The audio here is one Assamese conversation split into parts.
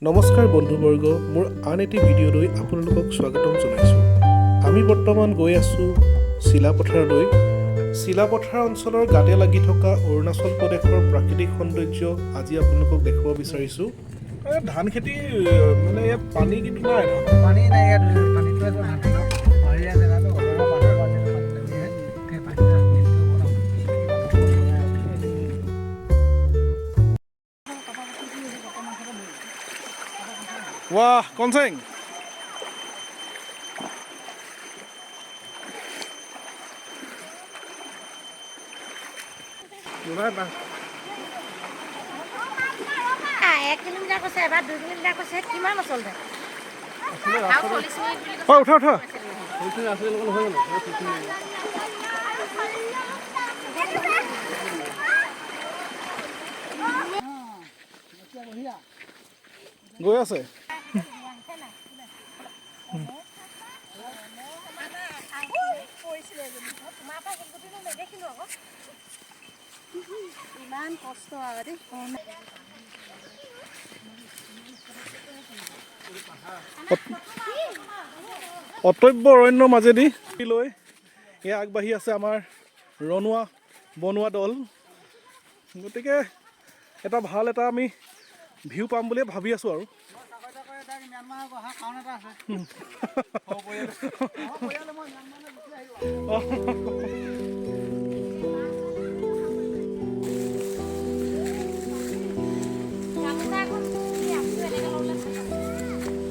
নমস্কাৰ বন্ধুবৰ্গ, মোৰ আন এটি ভিডিঅ'লৈ আপোনালোকক স্বাগতম জনাইছোঁ। আমি বৰ্তমান গৈ আছোঁ চিলাপথাৰলৈ। চিলাপথাৰ অঞ্চলৰ গাতে লাগি থকা অৰুণাচল প্ৰদেশৰ প্ৰাকৃতিক সৌন্দৰ্য আজি আপোনালোকক দেখুৱাব বিচাৰিছোঁ। ধান খেতি মানে ইয়াত পানী কিন্তু নাই। পানী নাই ইয়াত, পানীটো পাহাৰীয়া জেগাটো ৱাহ কনচেং এক কিলোমিটাৰ কৈছে, এবাৰ 2 কিলোমিটাৰ কৈছে, কিমান আচলতে উঠা উঠা গৈ আছে। ইমান কষ্ট আৰু অতব্য অৰণ্যৰ মাজেদি লৈ এয়া আগবাঢ়ি আছে আমাৰ ৰণুৱা বনোৱা দল। গতিকে এটা ভাল এটা আমি ভিউ পাম বুলিয়ে ভাবি আছোঁ আৰু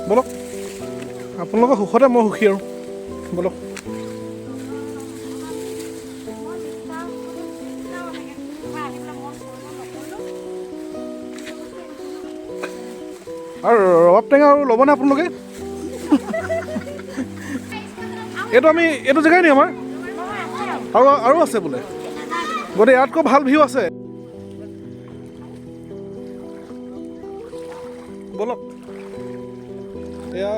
বলক, আপোনালোকৰ সুখতে মই সুখী আৰু বলক। আৰু ৰবাব টেঙা আৰু ল'বনে আপোনালোকে? এইটো জেগাই নি আমাৰ আৰু আছে বোলে। গতিকে ইয়াতকৈ ভাল ভিউ আছে। বলক, এয়া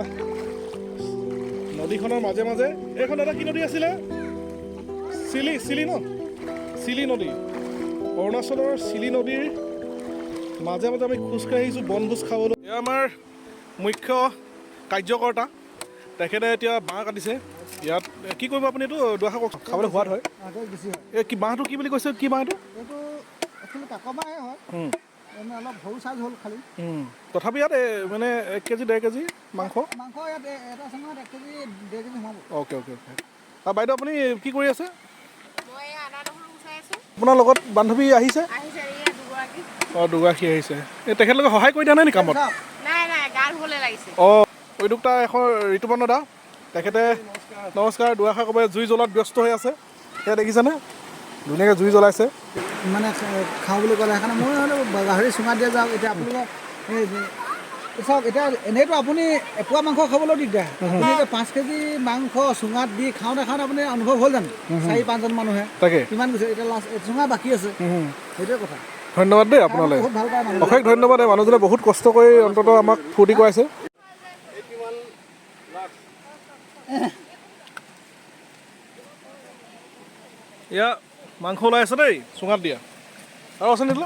নদীখনৰ মাজে মাজে এইখন এটা কি নদী আছিলে? চিলি ন? চিলি নদী। অৰুণাচলৰ চিলি নদীৰ মাজে মাজে আমি খোজকাঢ়ি আহিছোঁ বনভোজ খাবলৈ। এয়া আমাৰ মুখ্য কাৰ্যকৰ্তা, তেখেতে এতিয়া বাঁহ কাটিছে। ইয়াত কি কৰিব আপুনি? এইটো দুআষাৰ কওক, খাবলৈ সোৱাদ হয়। এই কি বাঁহটো কি বুলি কৈছে? কি বাঁহ এইটো? অলপ সৰু চাইজ হ'ল খালি। তথাপি ইয়াত মানে 1 কেজি 1.5 কেজি মাংস ইয়াত এটা চাঙত 1 কেজি 1.5 কেজি সোমাব। অ'কে। আৰু বাইদেউ আপুনি কি কৰি আছে? মই আদা নহৰু গুচাই আছোঁ। আপোনাৰ লগত বান্ধৱী আহিছে? দুগৰাকী আহিছে। এই তেখেতলোকে সহায় কৰি দিয়া নাই নি কামত? নাই গা ধুবলৈ লাগিছে। উদ্যোক্তা এখন ঋতুপৰ্ণ দা, তেখেতে নমস্কাৰ, দুআষাৰ ক'ব। জুই জ্বলোৱাত ব্যস্ত হৈ আছে। সেয়া দেখিছেনে ধুনীয়াকৈ জুই জ্বলাইছে। মানে খাওঁ বুলি ক'লে সেইকাৰণে মই গাহৰি চুঙা দিয়া যাওক। এতিয়া আপোনালোকৰ চাওক, এতিয়া এনেইতো আপুনি এপোৱা মাংস খাবলৈও দিগদাৰ। আপুনি এতিয়া 5 কেজি মাংস চুঙাত দি খাওঁতে আপুনি অনুভৱ হ'ল জানো? 4-5জন মানুহে তাকে কিমান গৈছে? এতিয়া লাষ্ট চুঙা বাকী আছে, সেইটোৱে কথা। ধন্যবাদ দেই আপোনালৈ, বহুত ভাল পায় মানুহ। অশেষ ধন্যবাদ। এই মানুহজনে বহুত কষ্ট কৰি অন্ততঃ আমাক ফূৰ্তি কৰাইছে। এয়া মাংস ওলাই আছে দেই, চুঙাত দিয়া। আৰু আছে নেকি?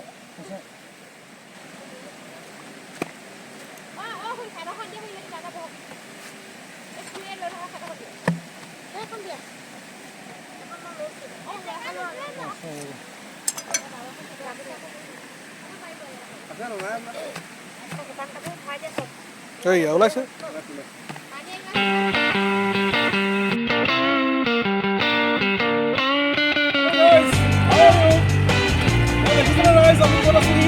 এইয়া ওলাইছে। আমি ক'ত আছোহি?